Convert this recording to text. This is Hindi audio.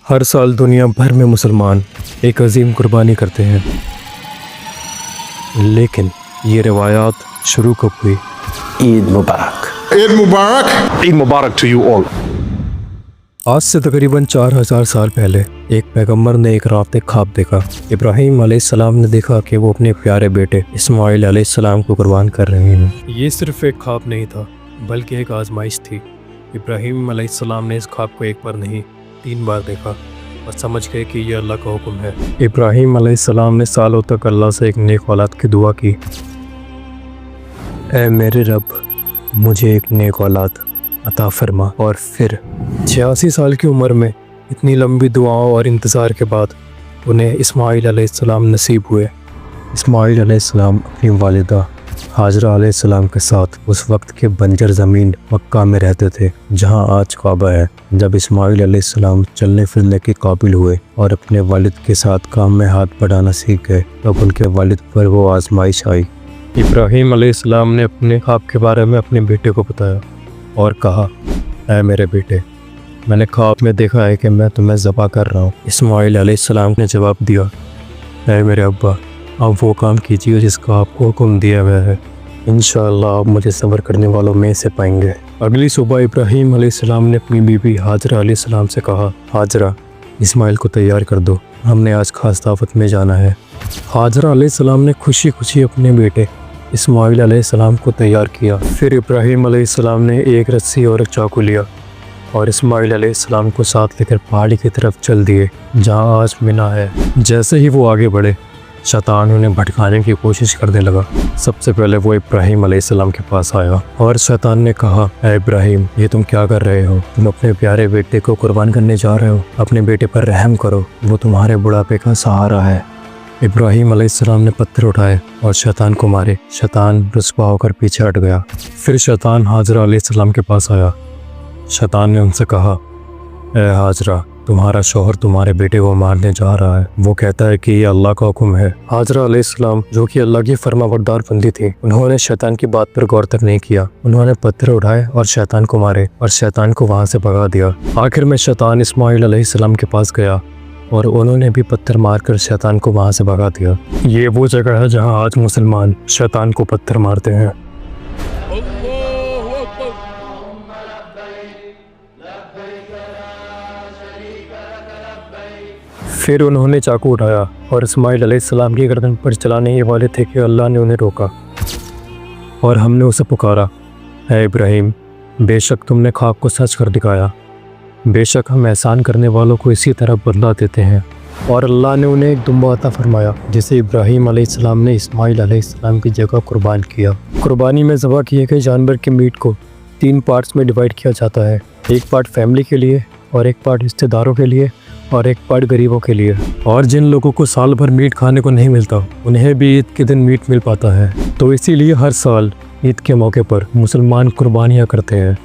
हर साल दुनिया भर में मुसलमान एक अजीम कुर्बानी करते हैं, लेकिन ये रिवायात शुरू कब हुई? ईद मुबारक। ईद मुबारक। ईद मुबारक टू यू ऑल। आज से तकरीबन 4000 साल पहले एक पैगंबर ने एक रात में ख्वाब देखा। इब्राहीम अलैहिस्सलाम ने देखा कि वो अपने प्यारे बेटे इस्माइल अलैहिस्सलाम को कुर्बान कर रहे हैं। ये सिर्फ एक ख्वाब नहीं था, बल्कि एक आजमाइश थी। इब्राहीम अलैहिस्सलाम ने इस ख्वाब को एक बार नहीं 3 बार देखा और समझ गए कि यह अल्लाह का हुक्म है। इब्राहीम अलैहिस्सलाम ने सालों तक अल्लाह से एक नेक औलाद की दुआ की। ऐ मेरे रब, मुझे एक नेक औलाद अता फरमा। और फिर 86 साल की उम्र में इतनी लंबी दुआओं और इंतज़ार के बाद उन्हें इस्माइल अलैहिस्सलाम नसीब हुए। इस्माइल अलैहिस्सलाम अपनी वालिदा हाजरा अलैहिस्सलाम के साथ उस वक्त के बंजर ज़मीन मक्का में रहते थे, जहां आज काबा है। जब इस्माइल अलैहिस्सलाम चलने फिरने के काबिल हुए और अपने वालिद के साथ काम में हाथ बढ़ाना सीख गए, तब उनके वालिद पर वो आजमाइश आई। इब्राहीम अलैहिस्सलाम ने अपने ख्वाब के बारे में अपने बेटे को बताया और कहा, ऐ मेरे बेटे, मैंने ख्वाब में देखा है कि मैं तुम्हें ज़बह कर रहा हूँ। इस्माइल अलैहिस्सलाम ने जवाब दिया, ऐ मेरे अब्बा, आप वो काम कीजिए जिसका आपको हुक्म दिया हुआ है। इंशाअल्लाह आप मुझे सब्र करने वालों में से पाएंगे। अगली सुबह इब्राहीम अलैहिस्सलाम ने अपनी बीवी हाजरा अलैहिस्सलाम से कहा, हाजरा, इस्माइल को तैयार कर दो, हमने आज खास दावत में जाना है। हाजरा अलैहिस्सलाम ने खुशी खुशी अपने बेटे इस्माइल अलैहिस्सलाम को तैयार किया। फिर इब्राहीम अलैहिस्सलाम ने एक रस्सी और एक चाकू लिया और इस्माइल अलैहिस्सलाम को साथ लेकर पहाड़ी की तरफ चल दिए, जहां आज मिना है। जैसे ही वो आगे बढ़े, शैतान उन्हें भटकाने की कोशिश करने लगा। सबसे पहले वो इब्राहीम अलैहिस्सलाम के पास आया और शैतान ने कहा, ऐ इब्राहीम, ये तुम क्या कर रहे हो? तुम अपने प्यारे बेटे को कुर्बान करने जा रहे हो। अपने बेटे पर रहम करो, वो तुम्हारे बुढ़ापे का सहारा है। इब्राहीम अलैहिस्सलाम ने पत्थर उठाए और शैतान को मारे। शैतान रुस्वा होकर पीछे हट गया। फिर शैतान हाजरा अलैहिस्सलाम के पास आया। शैतान ने उनसे कहा, ऐ हाजरा, तुम्हारा शौहर तुम्हारे बेटे को मारने जा रहा है। वो कहता है कि ये अल्लाह का हुक्म है। हाजरा अलैहिस्सलाम, जो कि अल्लाह की फरमाबरदार बंदी थी, उन्होंने शैतान की बात पर गौर तक नहीं किया। उन्होंने पत्थर उठाए और शैतान को मारे और शैतान को वहां से भगा दिया। आखिर में शैतान इस्माइल अलैहिस्सलाम के पास गया और उन्होंने भी पत्थर मारकर शैतान को वहां से भगा दिया। ये वो जगह है जहां आज मुसलमान शैतान को पत्थर मारते हैं। फिर उन्होंने चाकू उठाया और इस्माइल अलैहिस्सलाम की गर्दन पर चलाने ही वाले थे कि अल्लाह ने उन्हें रोका और हमने उसे पुकारा, है इब्राहीम, बेशक तुमने ख्वाब को सच कर दिखाया। बेशक हम एहसान करने वालों को इसी तरह बदला देते हैं। और अल्लाह ने उन्हें एक दुम्बा अता फरमाया, जिसे इब्राहीम अलैहिस्सलाम ने इस्माइल अलैहिस्सलाम की जगह कुर्बान किया। कुर्बानी में ज़बह किए गए जानवर के मीट को 3 पार्ट्स में डिवाइड किया जाता है। एक पार्ट फैमिली के लिए, और एक पार्ट रिश्तेदारों के लिए, और एक पार्ट गरीबों के लिए। और जिन लोगों को साल भर मीट खाने को नहीं मिलता, उन्हें भी ईद के दिन मीट मिल पाता है। तो इसीलिए हर साल ईद के मौके पर मुसलमान कुर्बानियाँ करते हैं।